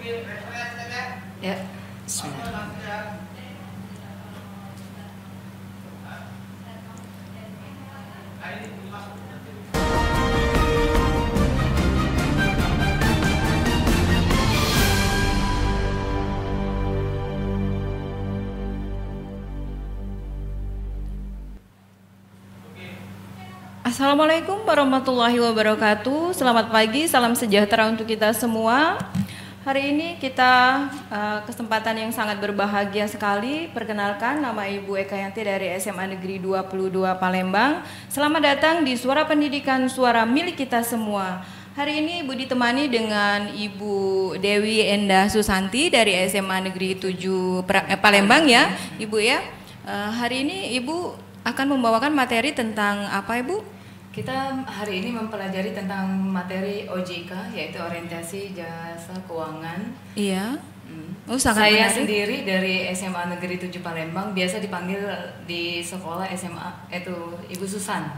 Ya, bismillah. Assalamualaikum warahmatullahi wabarakatuh. Selamat pagi, salam sejahtera untuk kita semua. Hari ini kita kesempatan yang sangat berbahagia sekali. Perkenalkan, nama Ibu Eka Yanti dari SMA Negeri 22 Palembang. Selamat datang di Suara Pendidikan, suara milik kita semua. Hari ini Ibu ditemani dengan Ibu Dewi Endah Susanti dari SMA Negeri 7 Palembang ya, Ibu ya. Hari ini Ibu akan membawakan materi tentang apa, Ibu? Kita hari ini mempelajari tentang materi OJK, yaitu orientasi jasa keuangan. Iya. Oh, sangat Saya menarik. sendiri dari SMA Negeri 7 Palembang, biasa dipanggil di sekolah SMA itu Ibu Susan.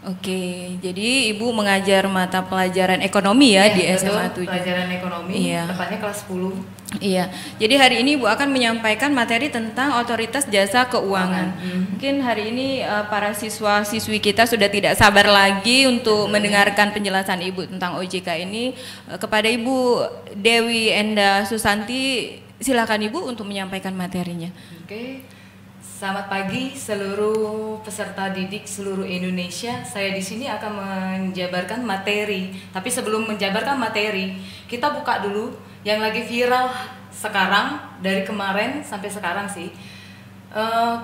Oke, jadi Ibu mengajar mata pelajaran ekonomi ya, di betul, SMA 7. Pelajaran ekonomi, Iya. tepatnya kelas 10. Iya, jadi hari ini Ibu akan menyampaikan materi tentang otoritas jasa keuangan. Mungkin hari ini para siswa-siswi kita sudah tidak sabar lagi untuk mendengarkan penjelasan Ibu tentang OJK ini. Kepada Ibu Dewi Endah Susanti, silakan Ibu untuk menyampaikan materinya. Oke. Selamat pagi seluruh peserta didik seluruh Indonesia. Saya di sini akan menjabarkan materi. Tapi sebelum menjabarkan materi, kita buka dulu yang lagi viral sekarang dari kemarin sampai sekarang sih.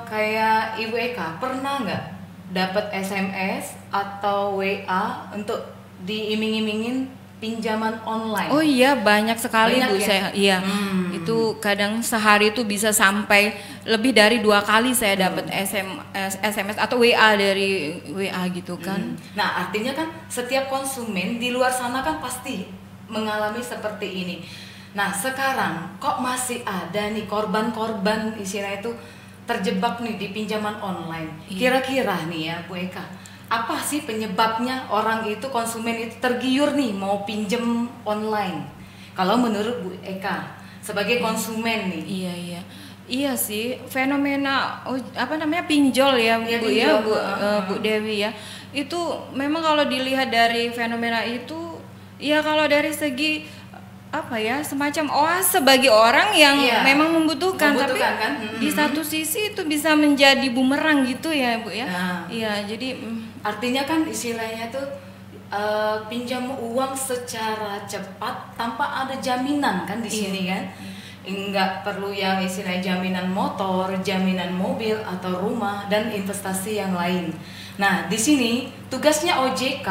Kayak Ibu Eka pernah nggak dapat SMS atau WA untuk diiming-imingin pinjaman online? Oh iya, banyak sekali Banyak Bu. ya? Saya iya. Itu kadang sehari itu bisa sampai lebih dari 2 kali saya dapat SMS atau WA dari WA gitu kan. Nah, artinya kan setiap konsumen di luar sana kan pasti mengalami seperti ini. Nah, sekarang kok masih ada nih korban-korban istilah itu terjebak nih di pinjaman online. Kira-kira nih ya Bu Eka, apa sih penyebabnya orang itu, konsumen itu tergiur nih mau pinjem online? Kalau menurut Bu Eka sebagai konsumen nih. Iya. Iya sih, fenomena pinjol ya, Iya, Bu pinjol. ya, Bu Dewi ya. Itu memang kalau dilihat dari fenomena itu, ya kalau dari segi semacam oase bagi orang yang memang membutuhkan, tapi kan? di satu sisi itu bisa menjadi bumerang gitu ya, Bu ya. Nah. Iya, jadi Artinya kan istilahnya tuh pinjam uang secara cepat tanpa ada jaminan kan di sini kan. Enggak perlu yang istilahnya jaminan motor, jaminan mobil atau rumah dan investasi yang lain. Nah, di sini tugasnya OJK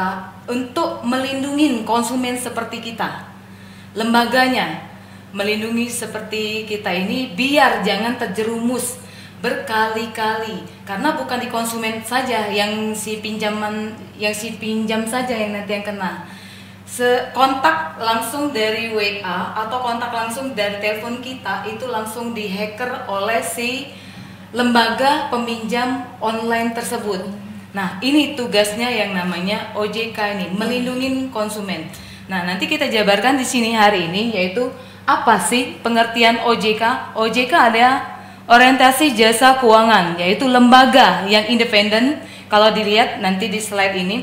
untuk melindungi konsumen seperti kita. Lembaganya melindungi seperti kita ini biar jangan terjerumus berkali-kali, karena bukan di konsumen saja yang si pinjam saja yang nanti yang kena. Kontak langsung dari WA atau kontak langsung dari telepon kita itu langsung dihacker oleh si lembaga peminjam online tersebut. Nah, ini tugasnya yang namanya OJK ini, melindungi konsumen. Nah, nanti kita jabarkan di sini hari ini, yaitu apa sih pengertian OJK? OJK ada orientasi jasa keuangan, yaitu lembaga yang independen. Kalau dilihat nanti di slide ini,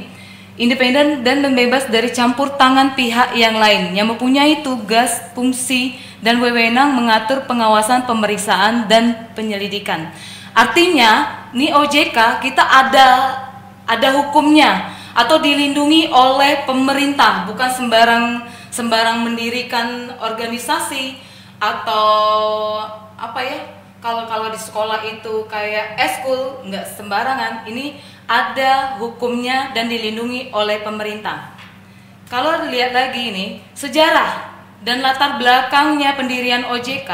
independen dan bebas dari campur tangan pihak yang lain, yang mempunyai tugas, fungsi, dan wewenang mengatur pengawasan, pemeriksaan, dan penyelidikan. Artinya, nih OJK kita ada hukumnya atau dilindungi oleh pemerintah, bukan sembarang mendirikan organisasi atau kalau di sekolah itu kayak eskul, nggak sembarangan. Ini ada hukumnya dan dilindungi oleh pemerintah. Kalau lihat lagi ini sejarah dan latar belakangnya pendirian OJK,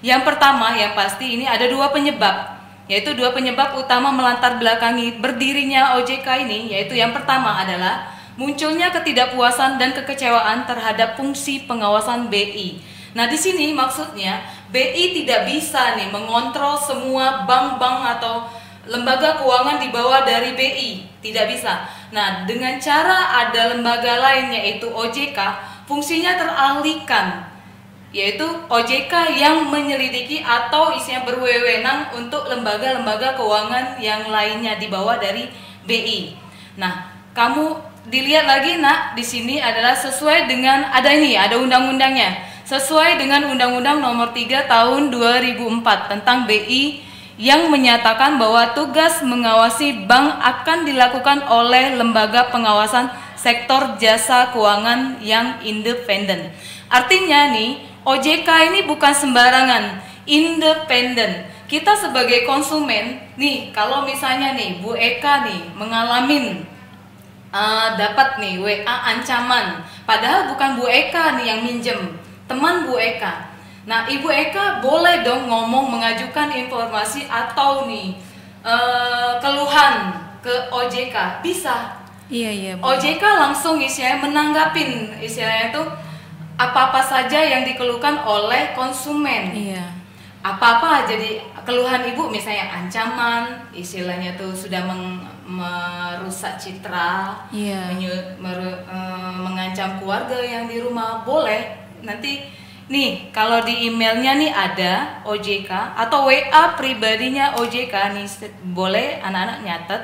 yang pertama yang pasti ini ada 2 penyebab, yaitu 2 penyebab utama melatar belakangi berdirinya OJK ini, yaitu yang pertama adalah munculnya ketidakpuasan dan kekecewaan terhadap fungsi pengawasan BI. Nah, di sini maksudnya BI tidak bisa nih mengontrol semua bank-bank atau lembaga keuangan di bawah dari BI, tidak bisa. Nah, dengan cara ada lembaga lain yaitu OJK, fungsinya teralihkan yaitu OJK yang menyelidiki atau isinya berwenang untuk lembaga-lembaga keuangan yang lainnya di bawah dari BI. Nah, kamu dilihat lagi nak, di sini adalah sesuai dengan ada undang-undangnya. Sesuai dengan Undang-Undang Nomor 3 Tahun 2004 tentang BI yang menyatakan bahwa tugas mengawasi bank akan dilakukan oleh lembaga pengawasan sektor jasa keuangan yang independen. Artinya nih, OJK ini bukan sembarangan, independen. Kita sebagai konsumen, nih kalau misalnya nih Bu Eka nih mengalami dapat nih WA ancaman, padahal bukan Bu Eka nih yang minjem, teman Bu Eka. Nah, Ibu Eka boleh dong ngomong, mengajukan informasi atau nih keluhan ke OJK, bisa. Iya. OJK langsung istilahnya menanggapin istilahnya itu apa-apa saja yang dikeluhkan oleh konsumen. Iya. Apa-apa jadi keluhan ibu, misalnya ancaman, istilahnya tuh sudah merusak citra, Iya. mengancam keluarga yang di rumah, boleh. Nanti nih kalau di emailnya nih ada OJK atau WA pribadinya OJK nih, boleh anak-anak nyatet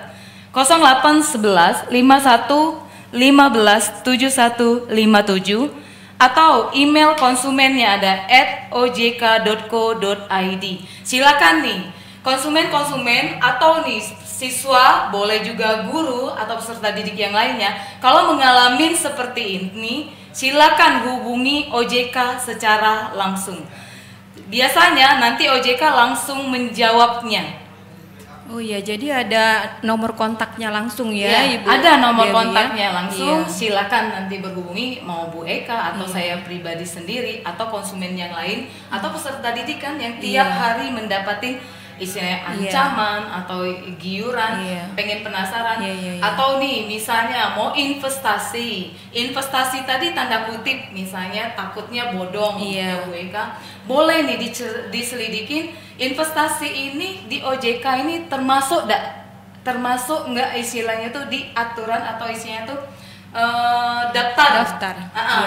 0811 51 15 7157 atau email konsumennya ada @ojk.co.id. Silakan nih konsumen atau nih siswa, boleh juga guru atau peserta didik yang lainnya, kalau mengalami seperti ini silakan hubungi OJK secara langsung. Biasanya nanti OJK langsung menjawabnya. Oh iya, jadi ada nomor kontaknya langsung ya, Ibu. Ada nomor Dewi, kontaknya ya? langsung. Iya. Silakan nanti berhubungi mau Bu Eka atau Iya. saya pribadi sendiri atau konsumen yang lain atau peserta didikan yang tiap Iya. hari mendapati istilahnya ancaman atau giuran, pengen penasaran, atau nih misalnya mau investasi tadi tanda kutip misalnya takutnya bodong, ya Bu Eka, boleh nih diselidikin investasi ini di OJK ini termasuk nggak istilahnya tuh di aturan atau isinya tuh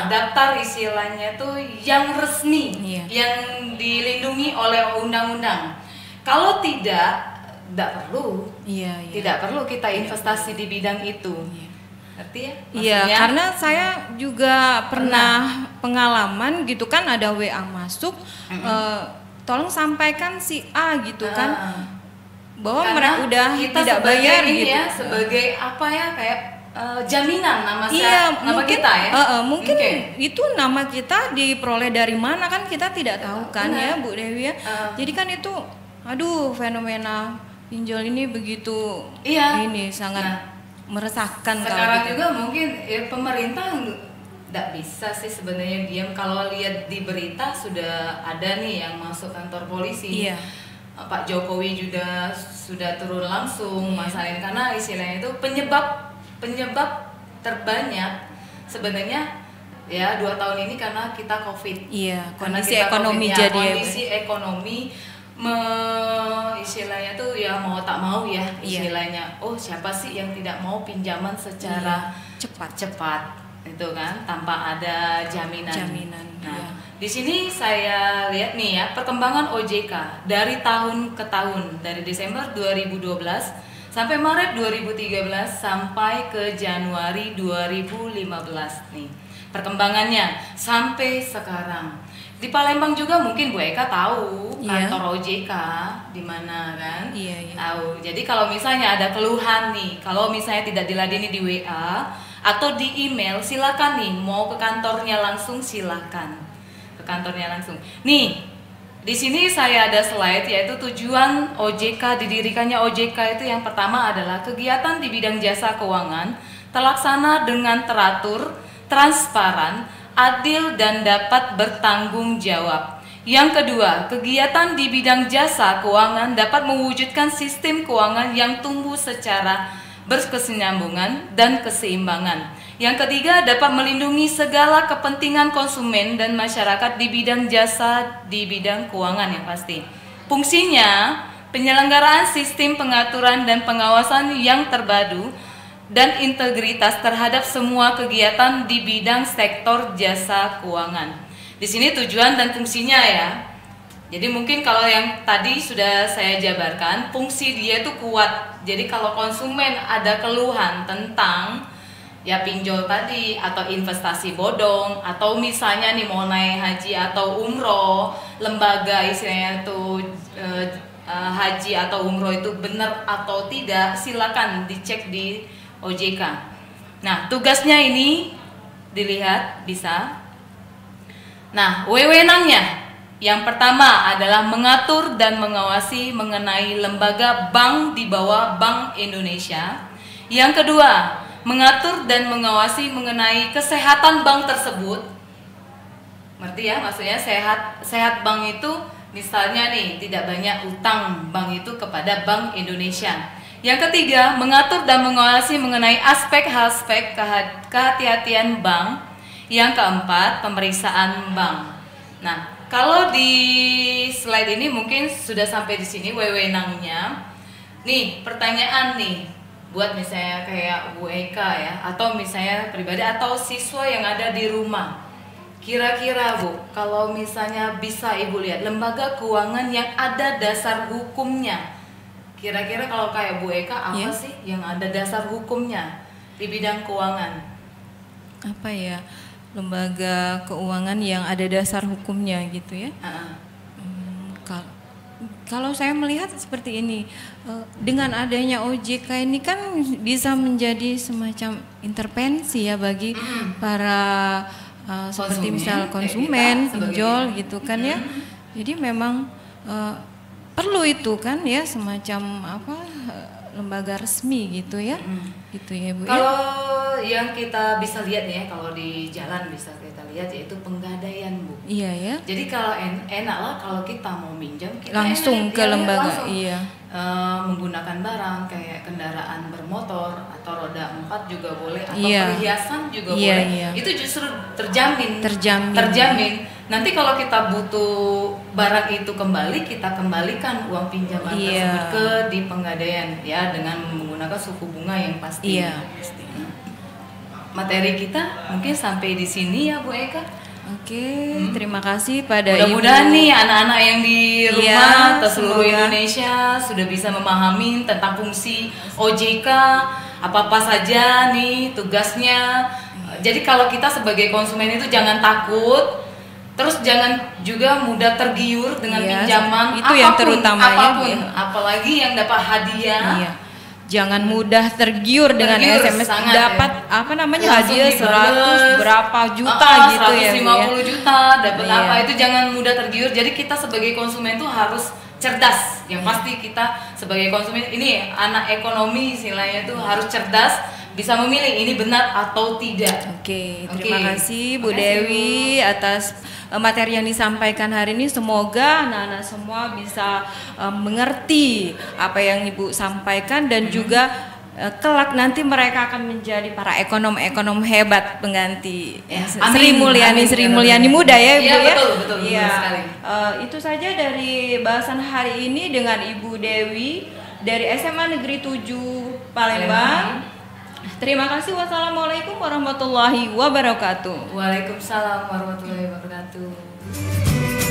daftar istilahnya tuh yang resmi, yang dilindungi oleh undang-undang. Kalau tidak perlu, tidak perlu kita investasi di bidang itu. Ngerti ya? Iya, karena saya juga pernah pengalaman gitu kan, ada WA masuk, tolong sampaikan si A gitu kan, bahwa mereka udah tidak bayar gitu. Ya, sebagai apa ya, kayak jaminan nama mungkin, kita ya. Mungkin itu nama kita diperoleh dari mana kan kita tidak tahu kan. Ya Bu Dewi ya. Jadi kan itu, aduh, fenomena pinjol ini begitu ini sangat meresahkan. Sekarang juga mungkin pemerintah nggak bisa sih sebenarnya diam. Kalau lihat di berita sudah ada nih yang masuk kantor polisi. Pak Jokowi juga sudah turun langsung masalahin, karena istilahnya itu penyebab terbanyak sebenarnya ya 2 tahun ini karena kita COVID. Kondisi ekonomi COVID, kondisi ekonomi istilahnya tuh ya mau tak mau ya istilahnya. Oh, siapa sih yang tidak mau pinjaman secara cepat itu kan, tanpa ada jaminan. Nah, di sini saya lihat nih ya perkembangan OJK dari tahun ke tahun, dari Desember 2012 sampai Maret 2013 sampai ke Januari 2015 nih perkembangannya sampai sekarang. Di Palembang juga mungkin Bu Eka tahu kantor OJK di mana kan? Tahu. Jadi kalau misalnya ada keluhan nih, kalau misalnya tidak diladeni di WA atau di email, silakan nih mau ke kantornya langsung, silakan ke kantornya langsung. Nih, di sini saya ada slide yaitu tujuan OJK, didirikannya OJK itu yang pertama adalah kegiatan di bidang jasa keuangan terlaksana dengan teratur, transparan, adil dan dapat bertanggung jawab. Yang kedua, kegiatan di bidang jasa keuangan dapat mewujudkan sistem keuangan yang tumbuh secara berkesinambungan dan keseimbangan. Yang ketiga, dapat melindungi segala kepentingan konsumen dan masyarakat di bidang jasa, di bidang keuangan yang pasti. Fungsinya, penyelenggaraan sistem pengaturan dan pengawasan yang terpadu dan integritas terhadap semua kegiatan di bidang sektor jasa keuangan. Di sini tujuan dan fungsinya ya. Jadi mungkin kalau yang tadi sudah saya jabarkan, fungsi dia itu kuat. Jadi kalau konsumen ada keluhan tentang ya pinjol tadi atau investasi bodong, atau misalnya nih mau naik haji atau umroh, lembaga istilahnya itu haji atau umroh itu benar atau tidak, silakan dicek di OJK. Nah, tugasnya ini dilihat bisa. Nah, wewenangnya yang pertama adalah mengatur dan mengawasi mengenai lembaga bank di bawah Bank Indonesia. Yang kedua, mengatur dan mengawasi mengenai kesehatan bank tersebut. Ngerti ya, maksudnya sehat bank itu misalnya nih tidak banyak utang bank itu kepada Bank Indonesia. Yang ketiga, mengatur dan mengawasi mengenai aspek-aspek kehati-hatian bank. Yang keempat, pemeriksaan bank. Nah, kalau di slide ini mungkin sudah sampai di sini wewenangnya. Nih, pertanyaan nih buat misalnya kayak Bu Eka ya, atau misalnya pribadi atau siswa yang ada di rumah. Kira-kira Bu, kalau misalnya bisa Ibu lihat lembaga keuangan yang ada dasar hukumnya. Kira-kira kalau kayak Bu Eka apa sih yang ada dasar hukumnya di bidang keuangan? Apa ya? Lembaga keuangan yang ada dasar hukumnya gitu ya. Kalau saya melihat seperti ini, dengan adanya OJK ini kan bisa menjadi semacam intervensi ya bagi para seperti misal konsumen, pinjol gitu kan ya. Jadi memang perlu itu kan ya, semacam apa lembaga resmi gitu ya. Gitu ya Bu. Kalau yang kita bisa lihat ya, kalau di jalan bisa kita lihat yaitu penggadaian Bu. Iya ya. Jadi kalau enak lah kalau kita mau minjam kita langsung ke lembaga. Langsung, iya. Menggunakan barang kayak kendaraan bermotor atau roda 4 juga boleh, atau perhiasan juga boleh. Iya. Itu justru terjamin. Nanti kalau kita butuh barang itu kembali, kita kembalikan uang pinjaman tersebut ke di penggadaian ya, dengan menggunakan suku bunga yang pasti. Iya. Materi kita mungkin sampai di sini ya Bu Eka. Oke, terima kasih pada mudah-mudahan Ibu. nih anak-anak yang di rumah atau seluruh Indonesia sudah bisa memahami tentang fungsi OJK, apa-apa saja nih tugasnya. Jadi kalau kita sebagai konsumen itu jangan takut, terus jangan juga mudah tergiur dengan pinjaman itu yang terutamanya, apalagi yang dapat hadiah. Iya. Jangan mudah tergiur dengan SMS dapat apa namanya hadiah 100 berapa juta gitu ya. 150 juta dapat apa, itu jangan mudah tergiur. Jadi kita sebagai konsumen itu harus cerdas. Yang pasti kita sebagai konsumen ini anak ekonomi istilahnya itu harus cerdas, bisa memilih ini benar atau tidak. Oke, terima kasih Bu Dewi atas materi yang disampaikan hari ini. Semoga anak-anak semua bisa mengerti apa yang Ibu sampaikan, dan juga kelak nanti mereka akan menjadi para ekonom-ekonom hebat pengganti Sri Mulyani Muda ya Ibu ya. Betul ya. Sekali. Itu saja dari bahasan hari ini dengan Ibu Dewi dari SMA Negeri 7 Palembang. Terima kasih. Wassalamualaikum warahmatullahi wabarakatuh. Waalaikumsalam warahmatullahi wabarakatuh.